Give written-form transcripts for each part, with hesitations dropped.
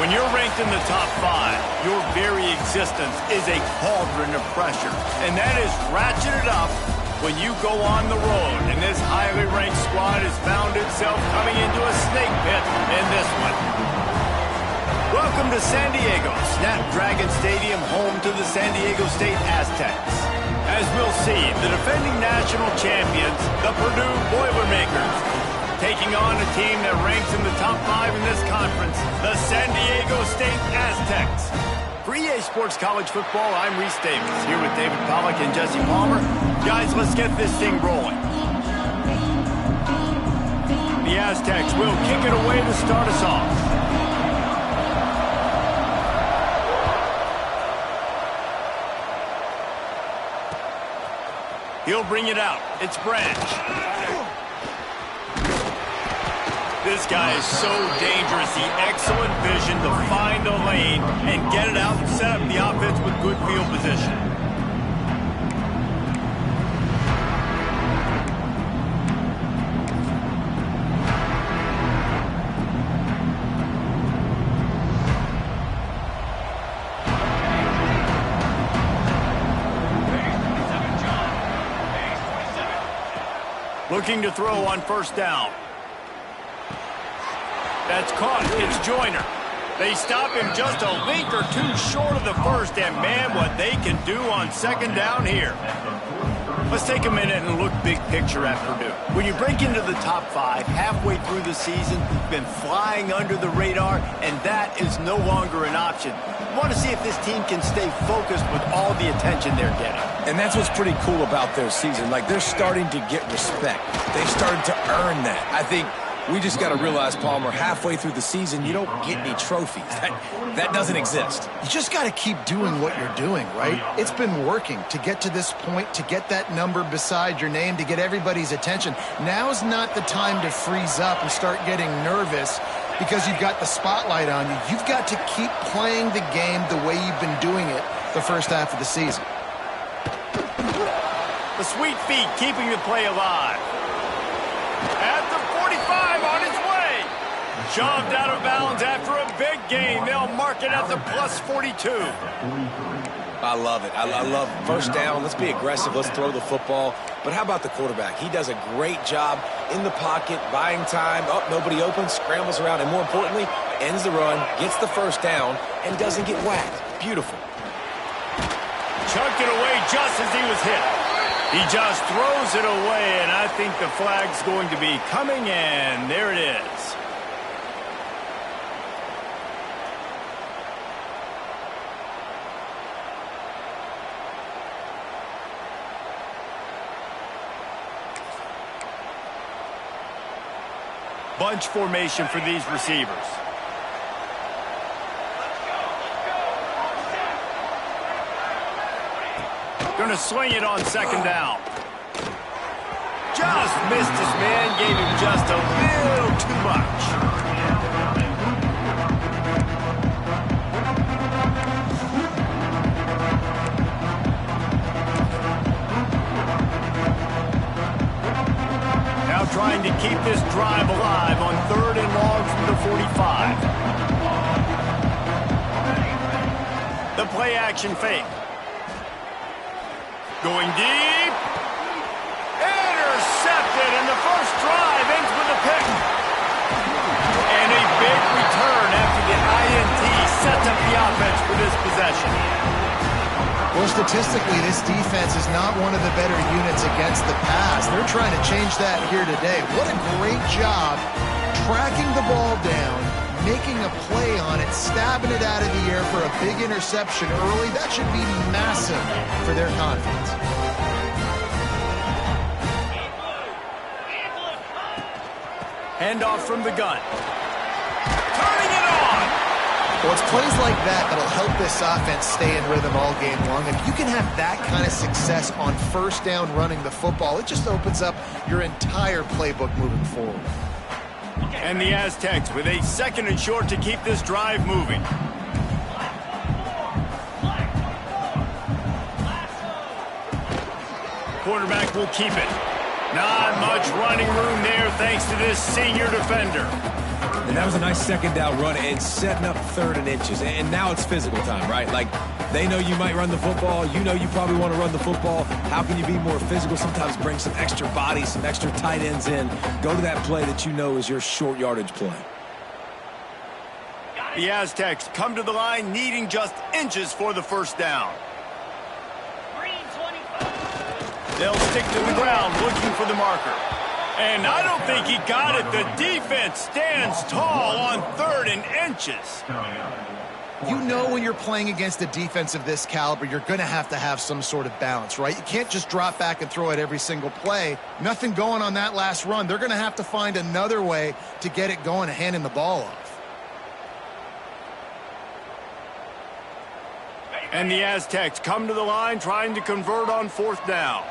When you're ranked in the top 5, your very existence is a cauldron of pressure. And that is ratcheted up when you go on the road. And this highly ranked squad has found itself coming into a snake pit in this one. Welcome to San Diego, Snapdragon Stadium, home to the San Diego State Aztecs. As we'll see, the defending national champions, the Purdue Boilermakers, taking on a team that ranks in the top 5 in this conference, the San Diego State Aztecs. For EA Sports College Football, I'm Reese Davis, here with David Pollack and Jesse Palmer. Guys, let's get this thing rolling. The Aztecs will kick it away to start us off. He'll bring it out. It's Branch. This guy is so dangerous. The excellent vision to find a lane and get it out and set up the offense with good field position. Looking to throw on first down. That's caught. It's Joyner. They stop him just a length or two short of the first, and man, what they can do on second down here. Let's take a minute and look big picture at Purdue. When you break into the top 5 halfway through the season, you've been flying under the radar, and that is no longer an option. You want to see if this team can stay focused with all the attention they're getting. And that's what's pretty cool about their season. Like, they're starting to get respect. They've started to earn that. I think we just got to realize, Palmer, halfway through the season, you don't get any trophies. That doesn't exist. You just got to keep doing what you're doing, right? It's been working to get to this point, to get that number beside your name, to get everybody's attention. Now's not the time to freeze up and start getting nervous because you've got the spotlight on you. You've got to keep playing the game the way you've been doing it the first half of the season. The sweet feet keeping the play alive. At the 45 on his way. Shoved out of bounds after a big gain. They'll mark it at the plus 42. I love it. I love first down. Let's be aggressive. Let's throw the football. But how about the quarterback? He does a great job in the pocket, buying time. Oh, nobody open, scrambles around, and more importantly, ends the run, gets the first down, and doesn't get whacked. Beautiful. Chucked it away just as he was hit. He just throws it away, and I think the flag's going to be coming, and there it is. Bunch formation for these receivers. Going to swing it on second down. Just missed his man, gave him just a little too much. Now trying to keep this drive alive on 3rd and long from the 45. The play action fake. Going deep. Intercepted, and the first drive ends with a pick. And a big return after the INT sets up the offense for this possession. Well, statistically, this defense is not one of the better units against the pass. They're trying to change that here today. What a great job tracking the ball down, making a play on it, stabbing it out of the air for a big interception early. That should be massive for their confidence. Handoff from the gun. Turning it on! Well, it's plays like that that'll help this offense stay in rhythm all game long. If you can have that kind of success on first down running the football, it just opens up your entire playbook moving forward. And the Aztecs with a 2nd and short to keep this drive moving. Quarterback will keep it. Not much running room there thanks to this senior defender. And that was a nice second down run and setting up 3rd and inches. And now it's physical time, right? Like, they know you might run the football. You know you probably want to run the football. How can you be more physical? Sometimes bring some extra bodies, some extra tight ends in. Go to that play that you know is your short yardage play. The Aztecs come to the line needing just inches for the first down. They'll stick to the ground looking for the marker. And I don't think he got it. The defense stands tall on 3rd and inches. You know when you're playing against a defense of this caliber, you're going to have some sort of balance, right? You can't just drop back and throw it every single play. Nothing going on that last run. They're going to have to find another way to get it going and handing the ball off. And the Aztecs come to the line trying to convert on 4th down.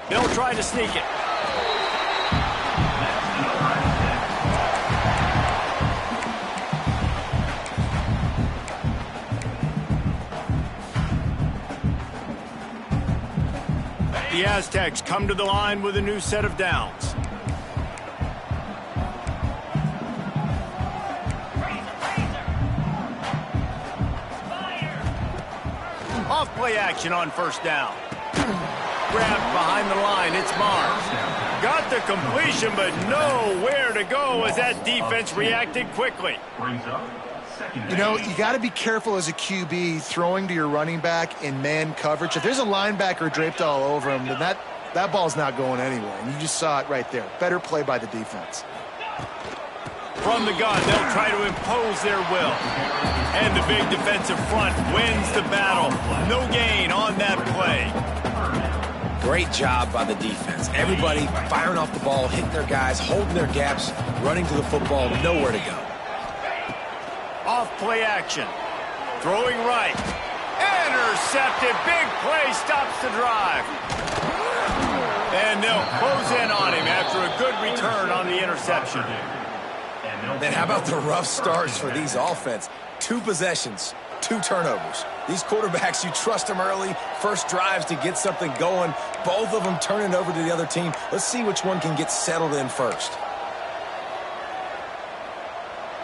They'll try to sneak it. The Aztecs come to the line with a new set of downs. Off play action on 1st down. Grabbed behind the line, it's Mars. Got the completion, but nowhere to go as that defense reacted quickly. You know, you got to be careful as a QB throwing to your running back in man coverage. If there's a linebacker draped all over him, then that ball's not going anywhere. And you just saw it right there. Better play by the defense. From the gun, they'll try to impose their will. And the big defensive front wins the battle. No gain on that play. Great job by the defense. Everybody firing off the ball, hitting their guys, holding their gaps, running to the football, nowhere to go. Off play action. Throwing right. Intercepted. Big play stops the drive. And they'll close in on him after a good return on the interception. Man, how about the rough starts for these offense? 2 possessions, 2 turnovers. These quarterbacks, you trust them early. First drives to get something going. Both of them turning over to the other team. Let's see which one can get settled in first.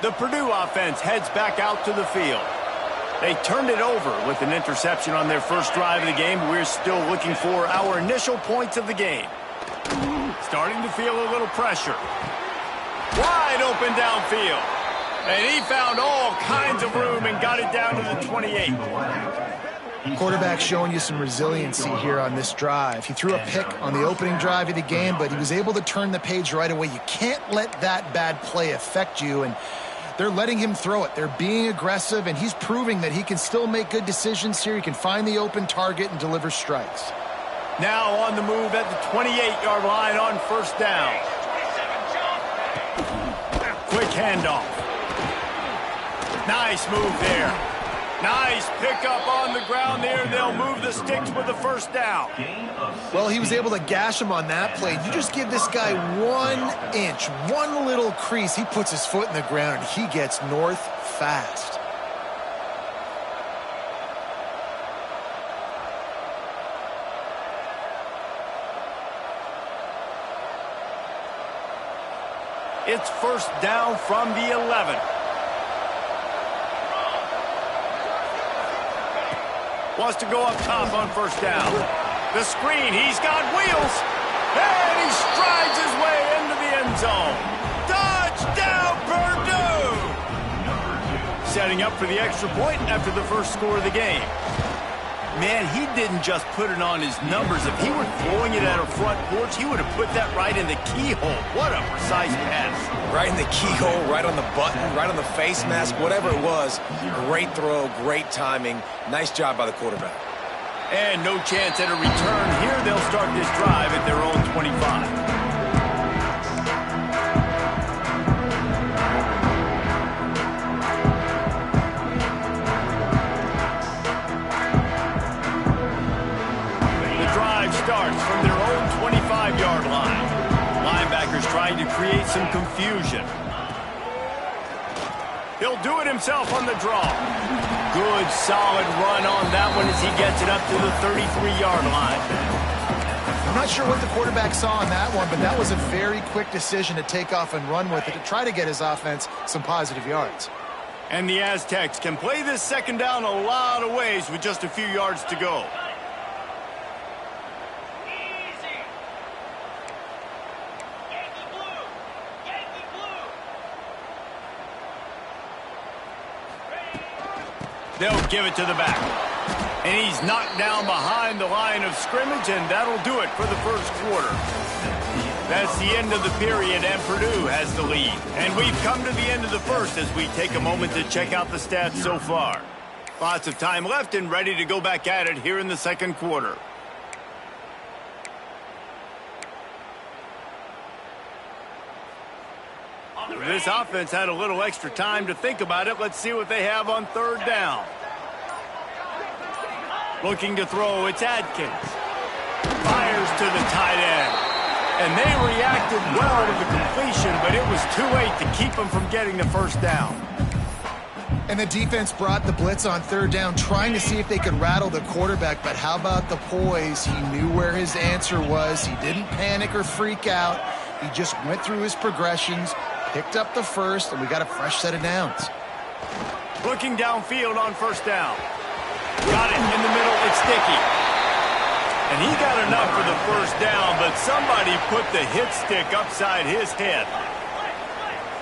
The Purdue offense heads back out to the field. They turned it over with an interception on their first drive of the game. We're still looking for our initial points of the game. Starting to feel a little pressure. Wide open downfield. And he found all kinds of room and got it down to the 28. Quarterback showing you some resiliency here on this drive. He threw a pick on the opening drive of the game, but he was able to turn the page right away. You can't let that bad play affect you, and they're letting him throw it. They're being aggressive, and he's proving that he can still make good decisions here. He can find the open target and deliver strikes. Now on the move at the 28-yard line on 1st down. Quick handoff. Nice move there. Nice pickup on the ground there. They'll move the sticks with the 1st down. Well, he was able to gash him on that play. You just give this guy 1 inch, one little crease. He puts his foot in the ground, and he gets north fast. It's 1st down from the 11. Wants to go up top on 1st down. The screen, he's got wheels. And he strides his way into the end zone. Touchdown, Purdue! Setting up for the extra point after the first score of the game. Man, he didn't just put it on his numbers. If he were throwing it at a front porch, he would have put that right in the keyhole. What a precise pass. Right in the keyhole, right on the button, right on the face mask, whatever it was. Great throw, great timing. Nice job by the quarterback. And no chance at a return here. They'll start this drive at their own 25. Starts from their own 25-yard line. Linebackers trying to create some confusion. He'll do it himself on the draw. Good, solid run on that one as he gets it up to the 33-yard line. I'm not sure what the quarterback saw on that one, but that was a very quick decision to take off and run with it to try to get his offense some positive yards. And the Aztecs can play this second down a lot of ways with just a few yards to go. They'll give it to the back. And he's knocked down behind the line of scrimmage, and that'll do it for the first quarter. That's the end of the period, and Purdue has the lead. And we've come to the end of the first as we take a moment to check out the stats so far. Lots of time left and ready to go back at it here in the second quarter. This offense had a little extra time to think about it. Let's see what they have on third down. Looking to throw, it's Adkins. Fires to the tight end. And they reacted well to the completion, but it was too late to keep them from getting the first down. And the defense brought the blitz on third down, trying to see if they could rattle the quarterback. But how about the poise? He knew where his answer was. He didn't panic or freak out. He just went through his progressions, picked up the first, and we got a fresh set of downs. Looking downfield on first down. Got it in the middle, it's Sticky. And he got enough for the first down, but somebody put the hit stick upside his head.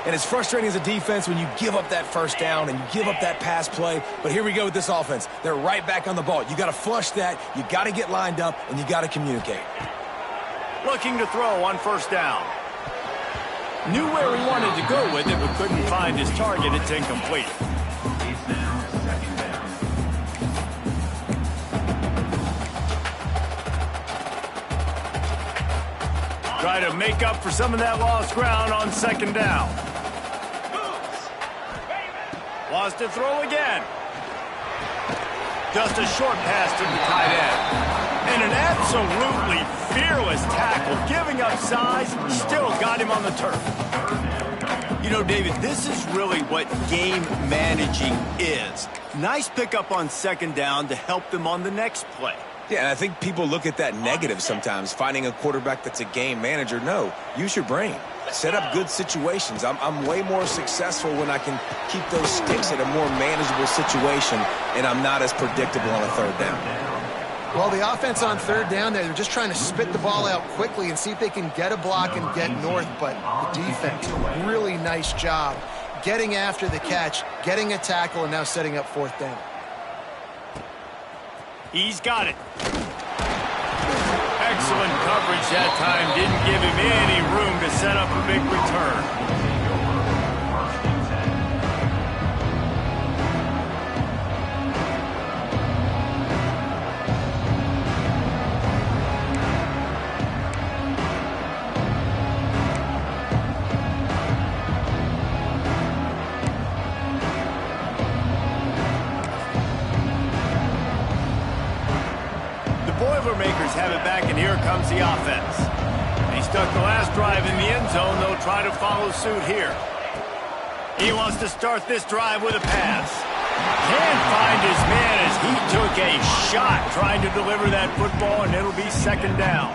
And it's frustrating as a defense when you give up that first down and you give up that pass play. But here we go with this offense. They're right back on the ball. You got to flush that, you got to get lined up, and you got to communicate. Looking to throw on first down. Knew where he wanted to go with it, but couldn't find his target. It's incomplete. Try to make up for some of that lost ground on second down. Wants to throw again. Just a short pass to the tight end. And an absolutely fearless tackle, giving up size, still got him on the turf. You know, David, this is really what game managing is. Nice pickup on second down to help them on the next play. Yeah, and I think people look at that negative sometimes, finding a quarterback that's a game manager. No, use your brain. Set up good situations. I'm way more successful when I can keep those sticks in a more manageable situation, and I'm not as predictable on a third down. Well, the offense on third down there, they're just trying to spit the ball out quickly and see if they can get a block and get north. But the defense, really nice job getting after the catch, getting a tackle, and now setting up fourth down. He's got it. Excellent coverage that time. Didn't give him any room to set up a big return. Boilermakers have it back, and here comes the offense. He stuck the last drive in the end zone. They'll try to follow suit here. He wants to start this drive with a pass. Can't find his man as he took a shot trying to deliver that football, and it'll be second down.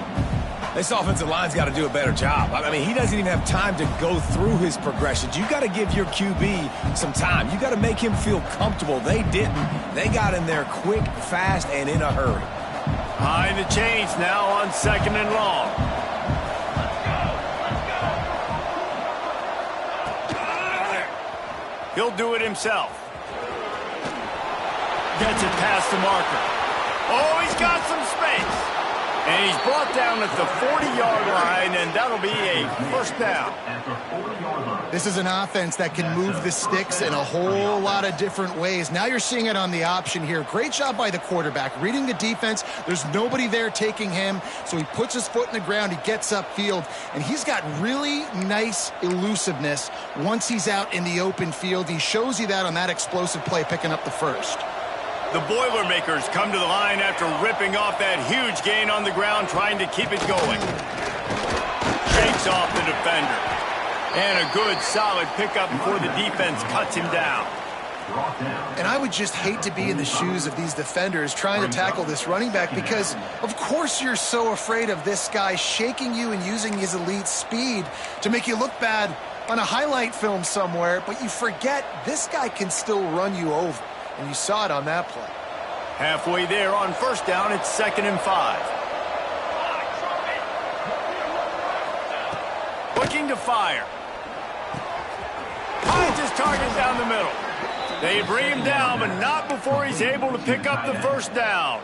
This offensive line's got to do a better job. I mean, he doesn't even have time to go through his progressions. You got to give your QB some time. You got to make him feel comfortable. They didn't. They got in there quick, fast, and in a hurry. Behind the chains now on second and long. He'll do it himself. Gets it past the marker. Oh, he's got some space. And he's brought down at the 40-yard line, and that'll be a first down. This is an offense that can move the sticks in a whole lot of different ways. Now you're seeing it on the option here. Great job by the quarterback. Reading the defense, there's nobody there taking him, so he puts his foot in the ground, he gets upfield, and he's got really nice elusiveness once he's out in the open field. He shows you that on that explosive play, picking up the first. The Boilermakers come to the line after ripping off that huge gain on the ground, trying to keep it going. Shakes off the defender. And a good, solid pickup before the defense cuts him down. And I would just hate to be in the shoes of these defenders trying to tackle this running back because, of course, you're so afraid of this guy shaking you and using his elite speed to make you look bad on a highlight film somewhere, but you forget this guy can still run you over, and you saw it on that play. Halfway there on first down, it's 2nd and 5. Looking to fire. Finds his target down the middle. They bring him down, but not before he's able to pick up the first down.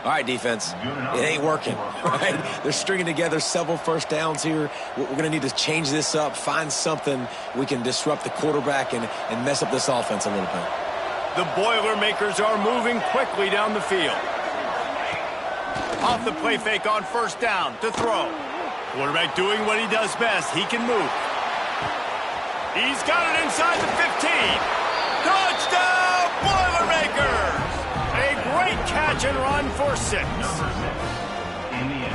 All right, defense, it ain't working, right? They're stringing together several first downs here. We're going to need to change this up, find something we can disrupt the quarterback and mess up this offense a little bit. The Boilermakers are moving quickly down the field. Off the play fake on first down to throw. Quarterback doing what he does best. He can move. He's got it inside the 15. Touchdown, Boilermakers! A great catch and run for 6.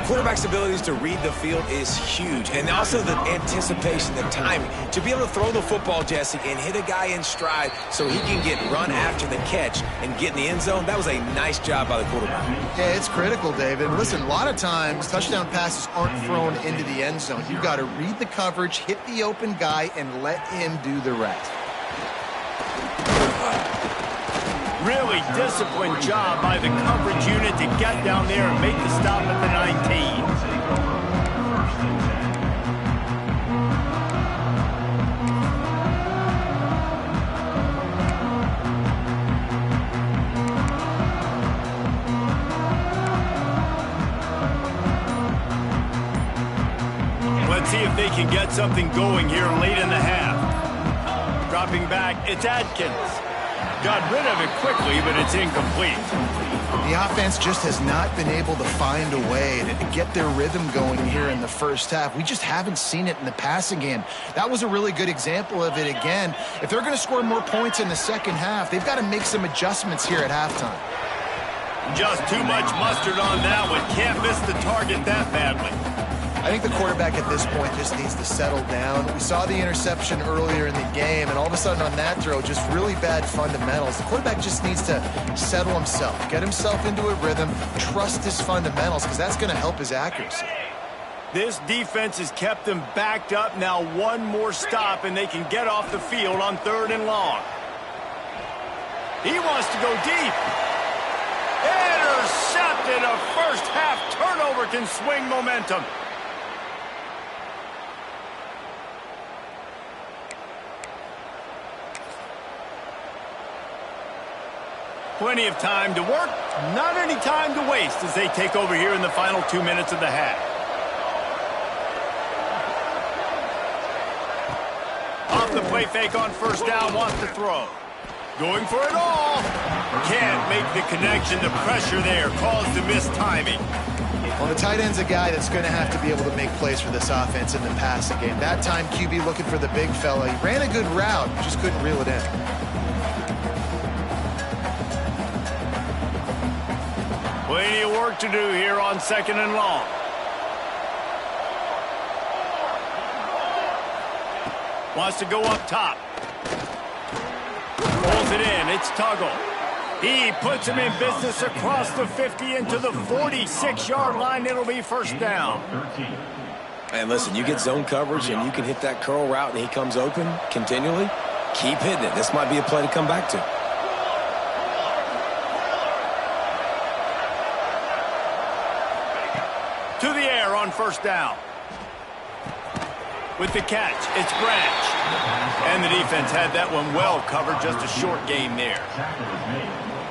Quarterback's abilities to read the field is huge, and also the anticipation, the timing. To be able to throw the football, Jesse, and hit a guy in stride so he can get run after the catch and get in the end zone, that was a nice job by the quarterback. Yeah, it's critical, David. Listen, a lot of times touchdown passes aren't thrown into the end zone. You've got to read the coverage, hit the open guy, and let him do the rest. Really disciplined job by the coverage unit to get down there and make the stop at the 19. Let's see if they can get something going here late in the half. Dropping back, it's Adkins. Got rid of it quickly, but it's incomplete. The offense just has not been able to find a way to get their rhythm going here in the first half. We just haven't seen it in the passing game. That was a really good example of it again. If they're going to score more points in the second half, they've got to make some adjustments here at halftime. Just too much mustard on that one. Can't miss the target that badly. I think the quarterback at this point just needs to settle down. We saw the interception earlier in the game, and all of a sudden on that throw, just really bad fundamentals. The quarterback just needs to settle himself, get himself into a rhythm, trust his fundamentals, because that's going to help his accuracy. This defense has kept them backed up. Now one more stop, and they can get off the field on 3rd and long. He wants to go deep. Intercepted. A first half turnover can swing momentum. Plenty of time to work, not any time to waste as they take over here in the final 2 minutes of the half. Off the play fake on first down, wants to throw. Going for it all. Can't make the connection. The pressure there caused the missed timing. Well, the tight end's a guy that's going to have to be able to make plays for this offense in the passing game. That time, QB looking for the big fella. He ran a good route, just couldn't reel it in. Plenty of work to do here on 2nd and long. Wants to go up top. Pulls it in. It's Tuggle. He puts him in business across the 50 into the 46-yard line. It'll be first down. And listen, you get zone coverage and you can hit that curl route and he comes open continually. Keep hitting it. This might be a play to come back to. To the air on first down. With the catch, it's Branch. And the defense had that one well covered. Just a short gain there.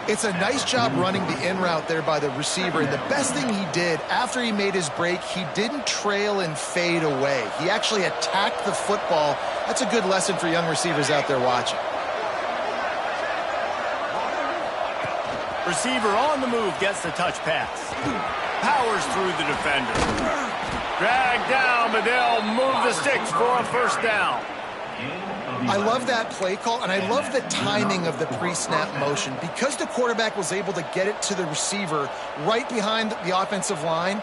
It's a nice job running the in route there by the receiver. And the best thing he did after he made his break, he didn't trail and fade away. He actually attacked the football. That's a good lesson for young receivers out there watching. Receiver on the move gets the touch pass. Powers through the defender. Dragged down, but they'll move the sticks for a first down. I love that play call, and I love the timing of the pre-snap motion. Because the quarterback was able to get it to the receiver right behind the offensive line,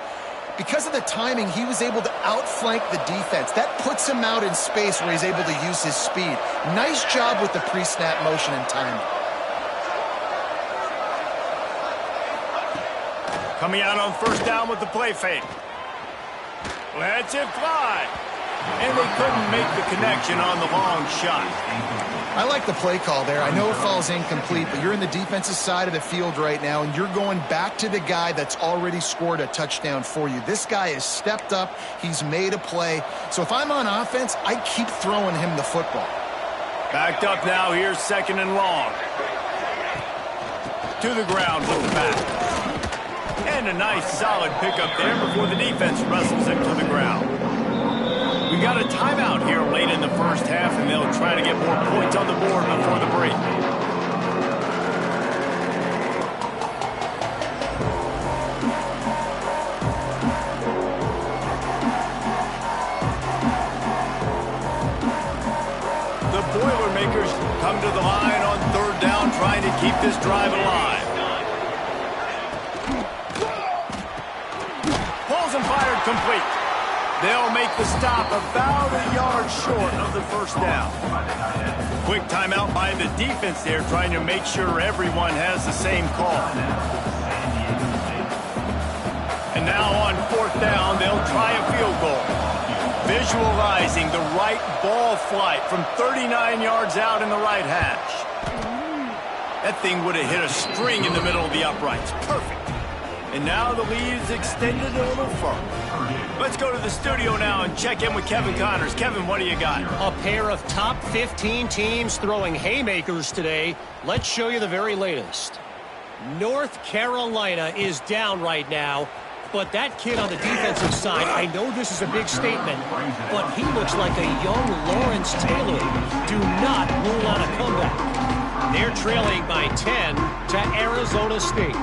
Because of the timing, he was able to outflank the defense. That puts him out in space where he's able to use his speed. Nice job with the pre-snap motion and timing. Coming out on first down with the play fake. Lets it fly. And they couldn't make the connection on the long shot. I like the play call there. I know it falls incomplete, but you're in the defensive side of the field right now, and you're going back to the guy that's already scored a touchdown for you. This guy has stepped up. He's made a play. So if I'm on offense, I keep throwing him the football. Backed up now. Here's second and long. To the ground with the back. And a nice solid pickup there before the defense wrestles him to the ground. We got a timeout here late in the first half, and they'll try to get more points on the board before the break. The Boilermakers come to the line on third down, trying to keep this drive alive. Pulls and fired complete. They'll make the stop about a yard short of the first down. Quick timeout by the defense there, trying to make sure everyone has the same call. And now on fourth down, they'll try a field goal. Visualizing the right ball flight from 39 yards out in the right hash. That thing would have hit a string in the middle of the uprights. Perfect. And now the lead is extended a little further. Let's go to the studio now and check in with Kevin Connors. Kevin, what do you got? A pair of top 15 teams throwing haymakers today. Let's show you the very latest. North Carolina is down right now, but that kid on the defensive side, I know this is a big statement, but he looks like a young Lawrence Taylor. Do not rule out a comeback. They're trailing by 10 to Arizona State.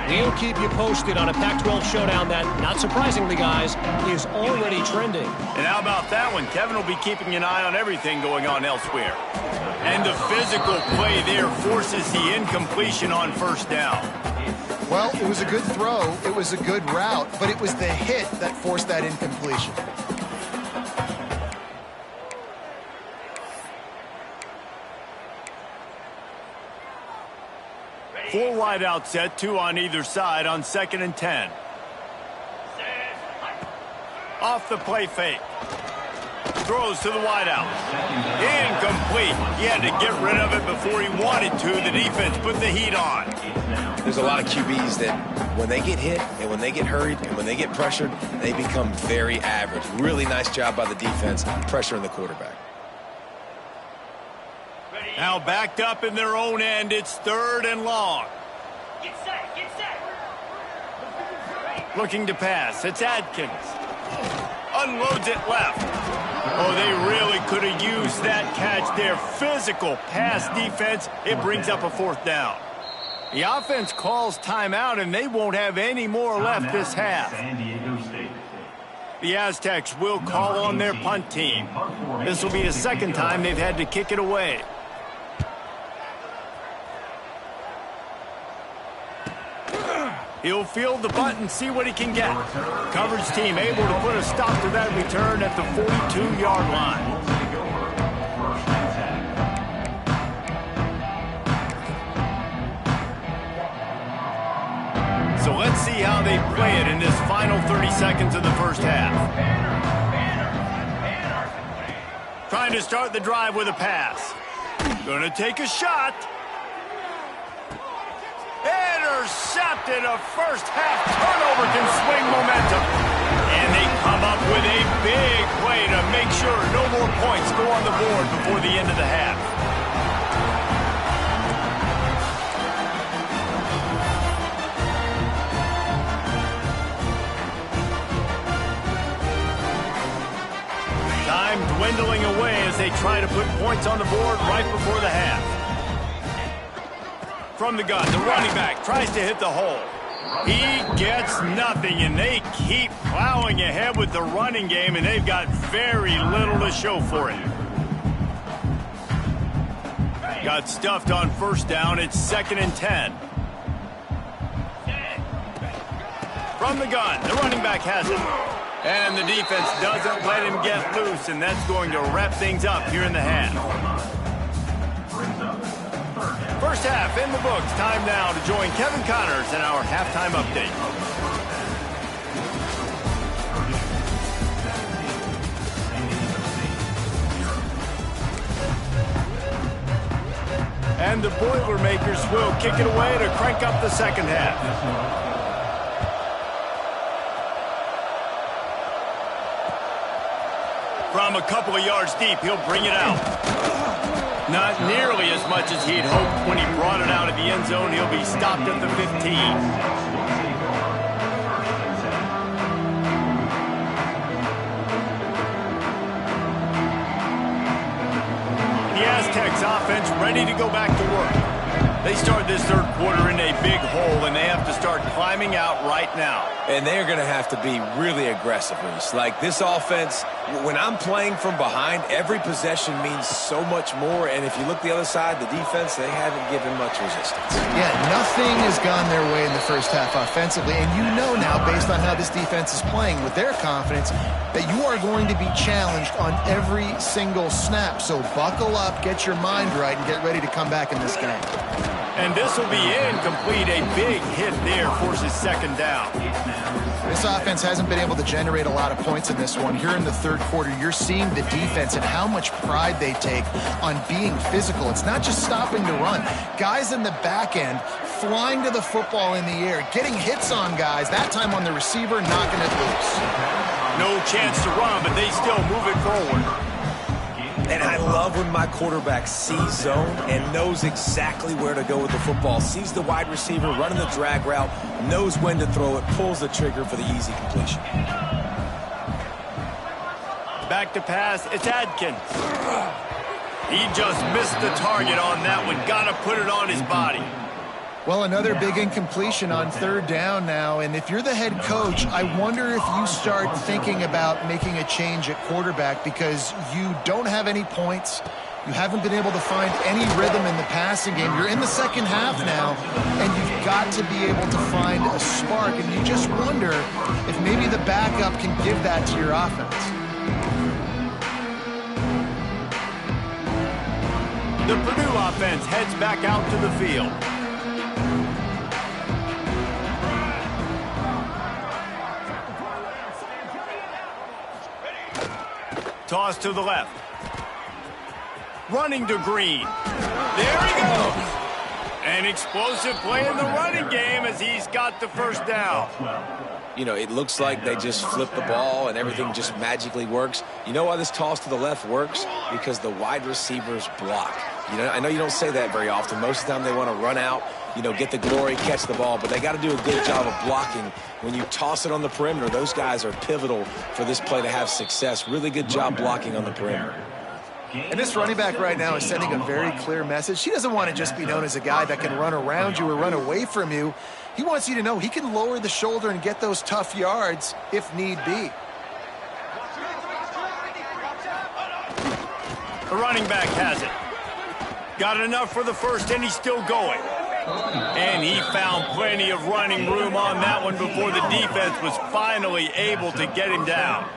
We'll keep you posted on a Pac-12 showdown that, not surprisingly, guys, is already trending. And how about that one? Kevin will be keeping an eye on everything going on elsewhere. And the physical play there forces the incompletion on first down. Well, it was a good throw. It was a good route, but it was the hit that forced that incompletion. Four wide out set, two on either side on 2nd and 10. Off the play fake. Throws to the wide out. Incomplete. He had to get rid of it before he wanted to. The defense put the heat on. There's a lot of QBs that when they get hit and when they get hurried and when they get pressured, they become very average. Really nice job by the defense pressuring the quarterback. Now backed up in their own end, it's 3rd and long. Get set, get set. Looking to pass, it's Adkins. Unloads it left. Oh, they really could have used that catch there. Physical pass defense, it brings up a 4th down. The offense calls timeout, and they won't have any more left this half. The Aztecs will call on their punt team. This will be the 2nd time they've had to kick it away. He'll field the bunt and see what he can get. Coverage team able to put a stop to that return at the 42-yard line. So let's see how they play it in this final 30 seconds of the first half. Trying to start the drive with a pass. Gonna take a shot. Intercepted. A first half turnover can swing momentum. And they come up with a big play to make sure no more points go on the board before the end of the half. Time dwindling away as they try to put points on the board right before the half. From the gun, the running back tries to hit the hole. He gets nothing, and they keep plowing ahead with the running game, and they've got very little to show for it. Got stuffed on first down. It's 2nd and 10. From the gun, the running back has it. And the defense doesn't let him get loose, and that's going to wrap things up here in the half. First half in the books. Time now to join Kevin Connors in our halftime update. And the Boilermakers will kick it away to crank up the second half. From a couple of yards deep, he'll bring it out. Not nearly as much as he'd hoped when he brought it out of the end zone. He'll be stopped at the 15. The Aztecs offense ready to go back to work. They start this third quarter in a big hole, and they have to start climbing out right now. And they're going to have to be really aggressive, Reese. Like, this offense, when I'm playing from behind, every possession means so much more. And if you look the other side, the defense, they haven't given much resistance. Yeah, nothing has gone their way in the first half offensively. And you know now, based on how this defense is playing with their confidence, that you are going to be challenged on every single snap. So buckle up, get your mind right, and get ready to come back in this game. And this will be incomplete. A big hit there forces second down. This offense hasn't been able to generate a lot of points in this one. Here in the third quarter, you're seeing the defense and how much pride they take on being physical. It's not just stopping to run. Guys in the back end flying to the football in the air, getting hits on guys, that time on the receiver, knocking it loose. No chance to run, but they still move it forward. And I love when my quarterback sees zone and knows exactly where to go with the football. Sees the wide receiver running the drag route, knows when to throw it, pulls the trigger for the easy completion. Back to pass, it's Adkins. He just missed the target on that one. Got to put it on his body. Well, another big incompletion on third down now, and if you're the head coach, I wonder if you start thinking about making a change at quarterback because you don't have any points. You haven't been able to find any rhythm in the passing game. You're in the second half now, and you've got to be able to find a spark, and you just wonder if maybe the backup can give that to your offense. The Purdue offense heads back out to the field. Toss to the left. Running to Green. There he goes. An explosive play in the running game as he's got the first down. You know, it looks like they just flip the ball and everything just magically works. You know why this toss to the left works? Because the wide receivers block. You know, I know you don't say that very often. Most of the time they want to run out, you know, get the glory, catch the ball, but they got to do a good job of blocking. When you toss it on the perimeter, those guys are pivotal for this play to have success. Really good job blocking on the perimeter. And this running back right now is sending a very clear message. He doesn't want to just be known as a guy that can run around you or run away from you. He wants you to know he can lower the shoulder and get those tough yards if need be. The running back has it. Got enough for the first, and he's still going. And he found plenty of running room on that one before the defense was finally able to get him down.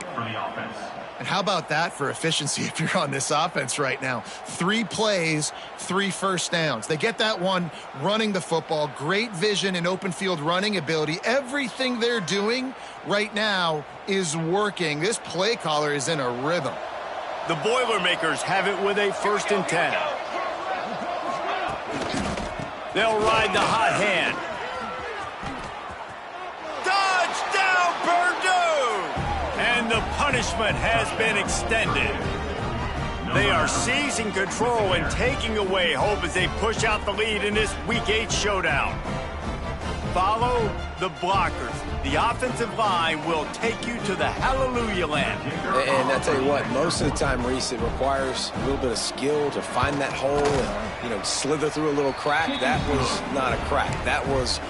And how about that for efficiency if you're on this offense right now? 3 plays, 3 first downs. They get that one running the football, great vision and open field running ability. Everything they're doing right now is working. This play caller is in a rhythm. The Boilermakers have it with a 1st and 10. They'll ride the hot hand. Touchdown, Purdue! And the punishment has been extended. They are seizing control and taking away hope as they push out the lead in this Week 8 showdown. Follow the blockers. The offensive line will take you to the hallelujah land. And I tell you what, most of the time, Reese, it requires a little bit of skill to find that hole and, you know, slither through a little crack. That was not a crack. That was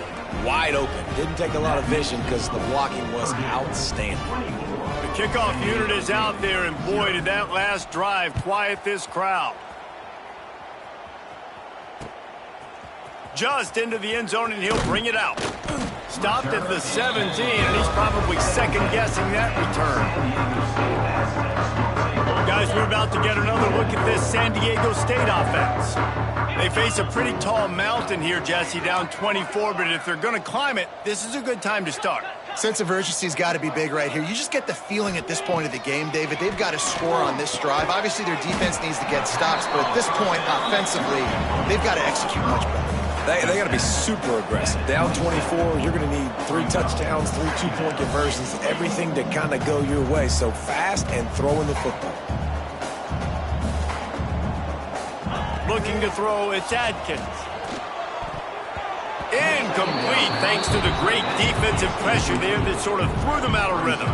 wide open. Didn't take a lot of vision because the blocking was outstanding. The kickoff unit is out there, and boy, did that last drive quiet this crowd. Just into the end zone, and he'll bring it out. Stopped at the 17, and he's probably second-guessing that return. Guys, we're about to get another look at this San Diego State offense. They face a pretty tall mountain here, Jesse, down 24, but if they're going to climb it, this is a good time to start. Sense of urgency's got to be big right here. You just get the feeling at this point of the game, David, they've got to score on this drive. Obviously, their defense needs to get stops, but at this point, offensively, they've got to execute much better. They got to be super aggressive. Down 24, you're going to need 3 touchdowns, 3 two-point conversions, everything to kind of go your way. So fast and throwing the football. Looking to throw, it's Adkins. Incomplete, thanks to the great defensive pressure there that sort of threw them out of rhythm.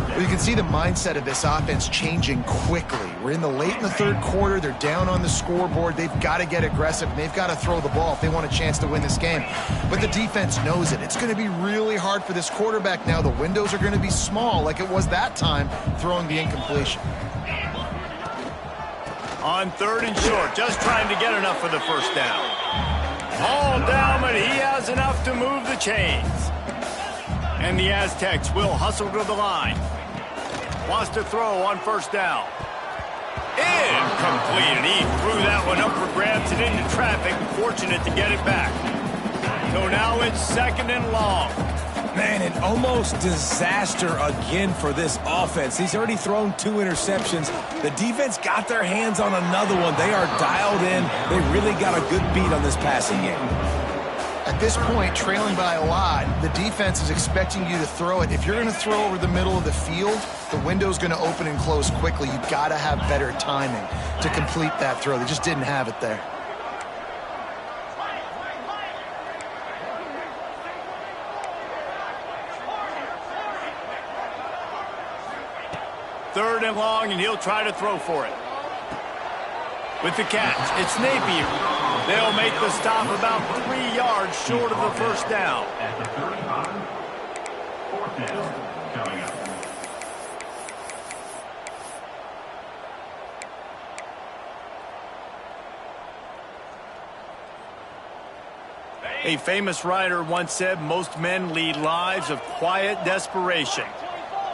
Well, you can see the mindset of this offense changing quickly. We're in the third quarter. They're down on the scoreboard. They've got to get aggressive, and they've got to throw the ball if they want a chance to win this game. But the defense knows it. It's going to be really hard for this quarterback now. The windows are going to be small like it was that time throwing the incompletion. On 3rd and short, just trying to get enough for the first down. All down, but he has enough to move the chains. And the Aztecs will hustle to the line. Wants to throw on 1st down. Incomplete, and he threw that one up for grabs and into traffic. Fortunate to get it back. So now it's 2nd and long. Man, an almost disaster again for this offense. He's already thrown 2 interceptions. The defense got their hands on another one. They are dialed in. They really got a good beat on this passing game. At this point, trailing by a lot, the defense is expecting you to throw it. If you're going to throw over the middle of the field, the window's going to open and close quickly. You've got to have better timing to complete that throw. They just didn't have it there. Third and long, and he'll try to throw for it. With the catch, it's Napier. They'll make the stop about 3 yards short of the first down. A famous writer once said, most men lead lives of quiet desperation.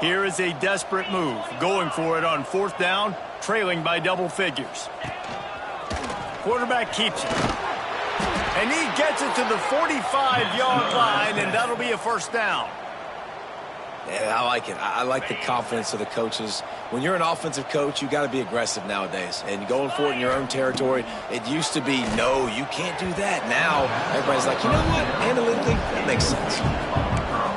Here is a desperate move, going for it on 4th down, trailing by double figures. Quarterback keeps it. And he gets it to the 45-yard line, and that'll be a first down. Yeah, I like it. I like the confidence of the coaches. When you're an offensive coach, you got to be aggressive nowadays. And going for it in your own territory, it used to be, no, you can't do that. Now, everybody's like, you know what? Analytically, that makes sense.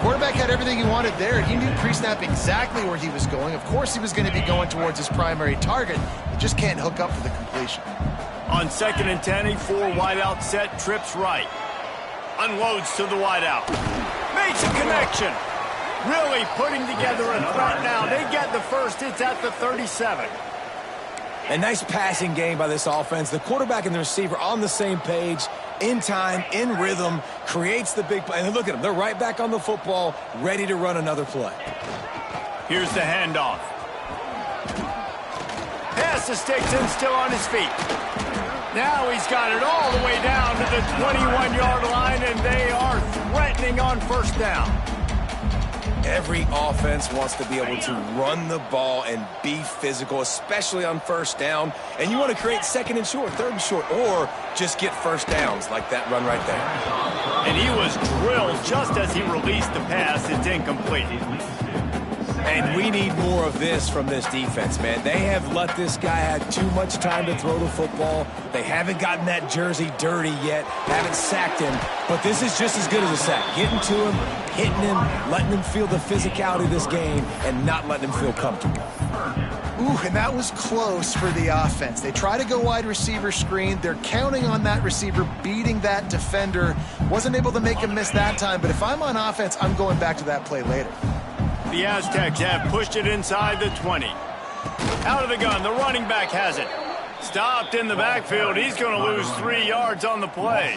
Quarterback had everything he wanted there. He knew pre-snap exactly where he was going. Of course he was going to be going towards his primary target. He just can't hook up for the completion. On 2nd and 10, a 4 wideout set, trips right. Unloads to the wideout. Makes a connection. Really putting together a threat now. They get the first. It's at the 37. A nice passing game by this offense. The quarterback and the receiver on the same page, in time, in rhythm, creates the big play. And look at them. They're right back on the football, ready to run another play. Here's the handoff. Pass to Sdsu, still on his feet. Now he's got it all the way down to the 21-yard line, and they are threatening on 1st down. Every offense wants to be able to run the ball and be physical, especially on 1st down. And you want to create 2nd and short, 3rd and short, or just get 1st downs like that run right there. And he was drilled just as he released the pass. It's incomplete. And we need more of this from this defense, man. They have let this guy have too much time to throw the football. They haven't gotten that jersey dirty yet, haven't sacked him. But this is just as good as a sack. Getting to him, hitting him, letting him feel the physicality of this game, and not letting him feel comfortable. Ooh, and that was close for the offense. They try to go wide receiver screen. They're counting on that receiver beating that defender. Wasn't able to make him miss that time, but if I'm on offense, I'm going back to that play later. The Aztecs have pushed it inside the 20. Out of the gun, the running back has it. Stopped in the backfield. He's going to lose 3 yards on the play.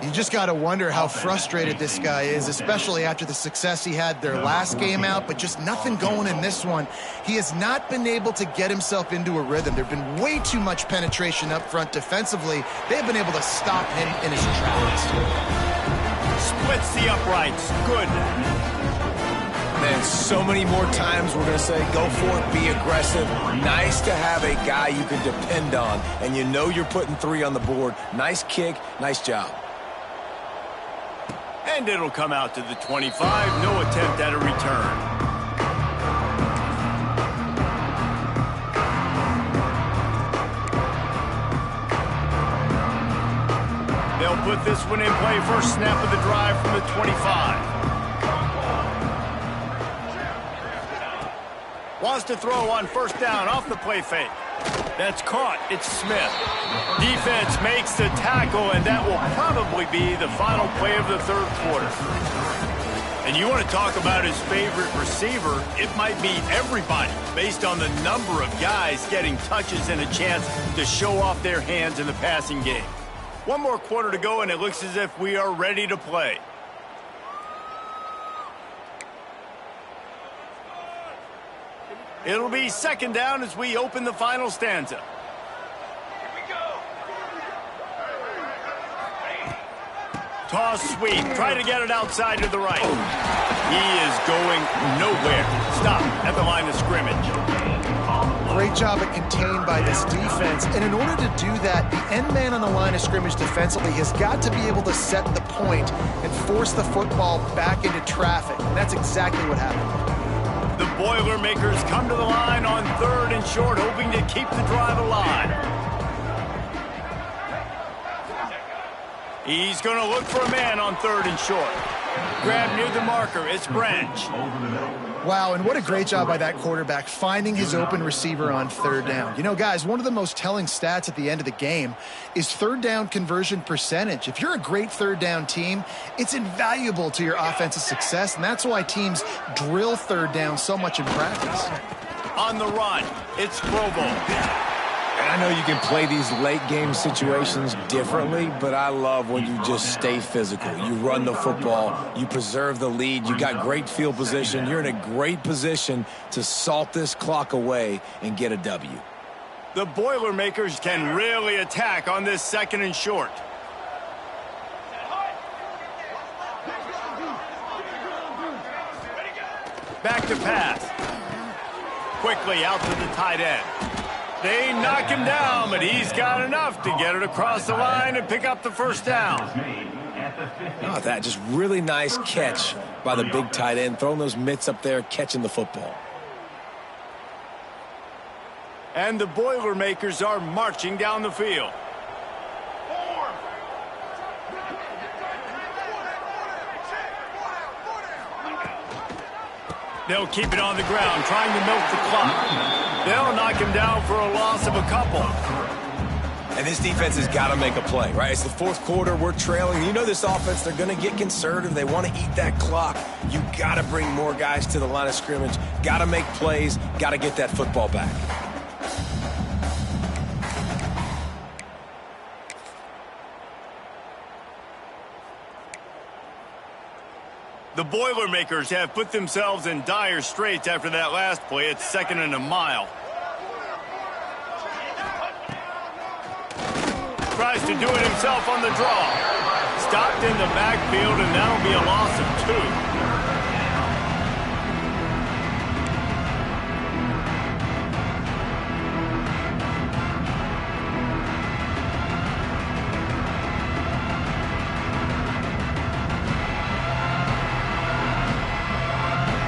You just got to wonder how frustrated this guy is, especially after the success he had their last game out, but just nothing going in this one. He has not been able to get himself into a rhythm. There have been way too much penetration up front defensively. They've been able to stop him in his tracks. splits the uprights. Good. Man, so many more times we're going to say, go for it, be aggressive. Nice to have a guy you can depend on, and you know you're putting 3 on the board. Nice kick, nice job. And it'll come out to the 25. No attempt at a return. They'll put this one in play. First snap of the drive from the 25. Wants to throw on first down off the play fake. That's caught. It's Smith. Defense makes the tackle, and that will probably be the final play of the third quarter. And you want to talk about his favorite receiver, it might be everybody based on the number of guys getting touches and a chance to show off their hands in the passing game. One more quarter to go, and it looks as if we are ready to play. It'll be second down as we open the final stanza. Here we go. Toss sweep. Try to get it outside to the right. He is going nowhere. Stop at the line of scrimmage. Great job at contained by this defense. And in order to do that, the end man on the line of scrimmage defensively has got to be able to set the point and force the football back into traffic. And that's exactly what happened. The Boilermakers come to the line on 3rd and short, hoping to keep the drive alive. He's going to look for a man on 3rd and short. Grab near the marker. It's Branch. Wow, and what a great job by that quarterback finding his open receiver on 3rd down. You know, guys, one of the most telling stats at the end of the game is 3rd down conversion percentage. If you're a great 3rd down team, it's invaluable to your offensive success, and that's why teams drill 3rd down so much in practice. On the run, it's Provo. And I know you can play these late game situations differently, but I love when you just stay physical. You run the football, you preserve the lead, you got great field position, you're in a great position to salt this clock away and get a W. The Boilermakers can really attack on this 2nd and short. Back to pass. Quickly out to the tight end. They knock him down, but he's got enough to get it across the line and pick up the first down. Oh, that just really nice catch by the big tight end, throwing those mitts up there, catching the football. And the Boilermakers are marching down the field. They'll keep it on the ground, trying to milk the clock. They'll knock him down for a loss of a couple. And this defense has got to make a play, right? It's the 4th quarter. We're trailing. You know this offense, they're going to get conservative. They want to eat that clock. You got to bring more guys to the line of scrimmage. Got to make plays. Got to get that football back. The Boilermakers have put themselves in dire straits after that last play. It's 2nd and a mile. Tries to do it himself on the draw. Stopped in the backfield, and that'll be a loss of 2.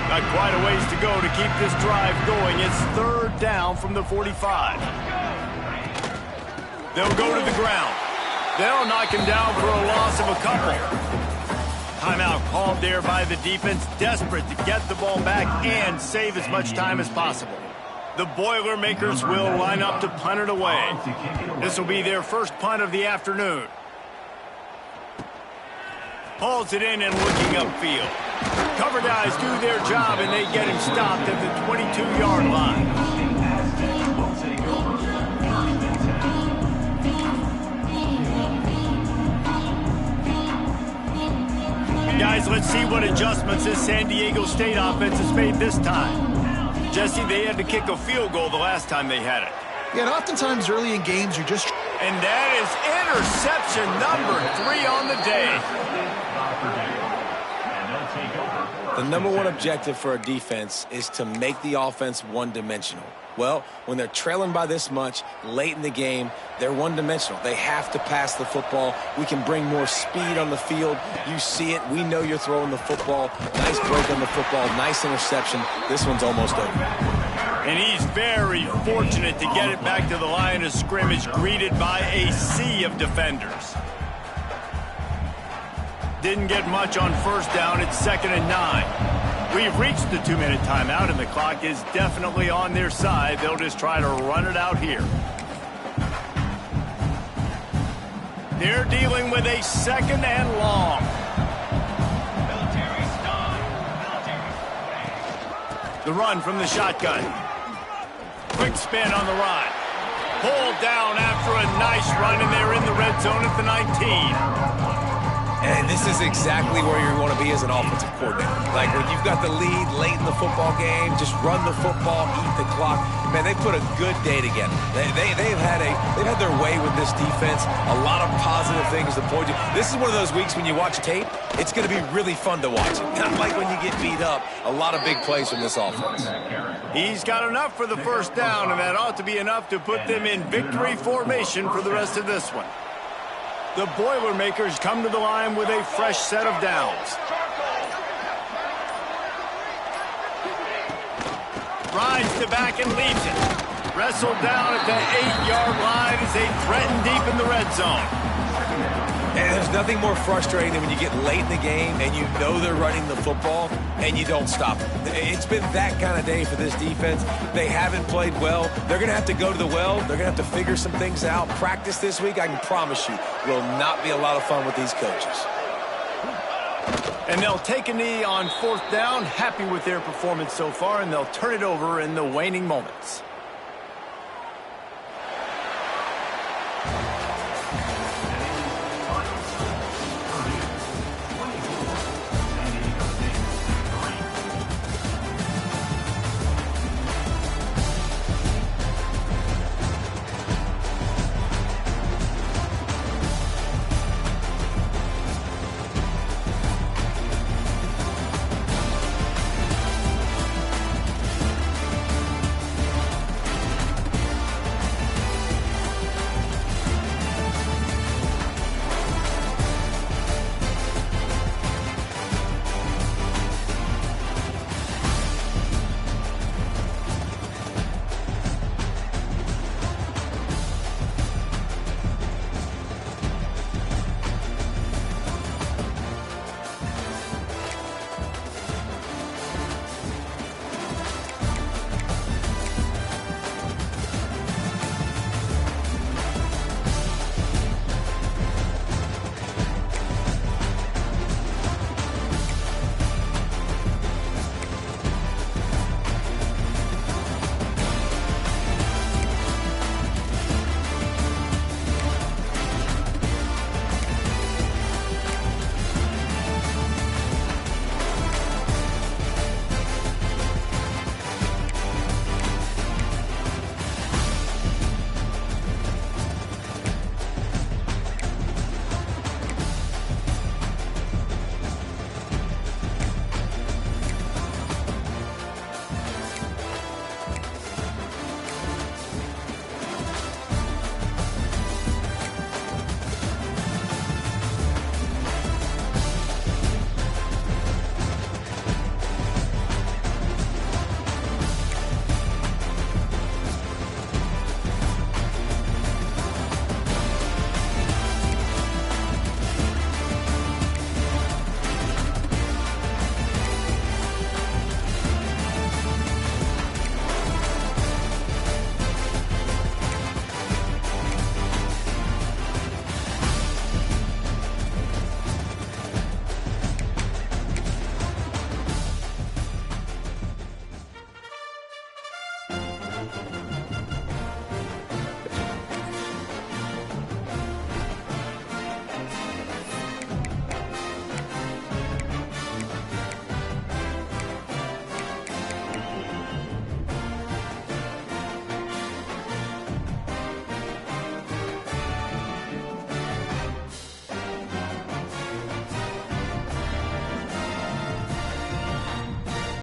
Got quite a ways to go to keep this drive going. It's 3rd down from the 45. They'll go to the ground. They'll knock him down for a loss of a couple. Timeout called there by the defense, desperate to get the ball back and save as much time as possible. The Boilermakers will line up to punt it away. This will be their first punt of the afternoon. Hauls it in and looking upfield. Cover guys do their job, and they get him stopped at the 22-yard line. Guys, let's see what adjustments this San Diego State offense has made this time. Jesse, they had to kick a field goal the last time they had it. Yeah, and oftentimes early in games, you're just... And that is interception number 3 on the day. The #1 objective for a defense is to make the offense one-dimensional. Well, when they're trailing by this much late in the game, they're one-dimensional. They have to pass the football. We can bring more speed on the field. You see it. We know you're throwing the football. Nice break on the football. Nice interception. This one's almost over. And he's very fortunate to get it back to the line of scrimmage, greeted by a sea of defenders. Didn't get much on first down. It's 2nd and 9. We've reached the 2-minute timeout, and the clock is definitely on their side. They'll just try to run it out here. They're dealing with a 2nd and long. The run from the shotgun. Quick spin on the ride. Pulled down after a nice run, and they're in the red zone at the 19. And this is exactly where you want to be as an offensive coordinator. Like when you've got the lead late in the football game, just run the football, eat the clock. Man, they put a good day together. They've had their way with this defense. A lot of positive things to point to. This is one of those weeks when you watch tape, it's going to be really fun to watch. Not like when you get beat up. A lot of big plays from this offense. He's got enough for the first down, and that ought to be enough to put them in victory formation for the rest of this one. The Boilermakers come to the line with a fresh set of downs. Rides the back and leaves it. Wrestled down at the 8-yard line as they threaten deep in the red zone. And there's nothing more frustrating than when you get late in the game and you know they're running the football and you don't stop it. It's been that kind of day for this defense. They haven't played well. They're going to have to go to the well. They're going to have to figure some things out. Practice this week, I can promise you, will not be a lot of fun with these coaches. And they'll take a knee on 4th down, happy with their performance so far, and they'll turn it over in the waning moments.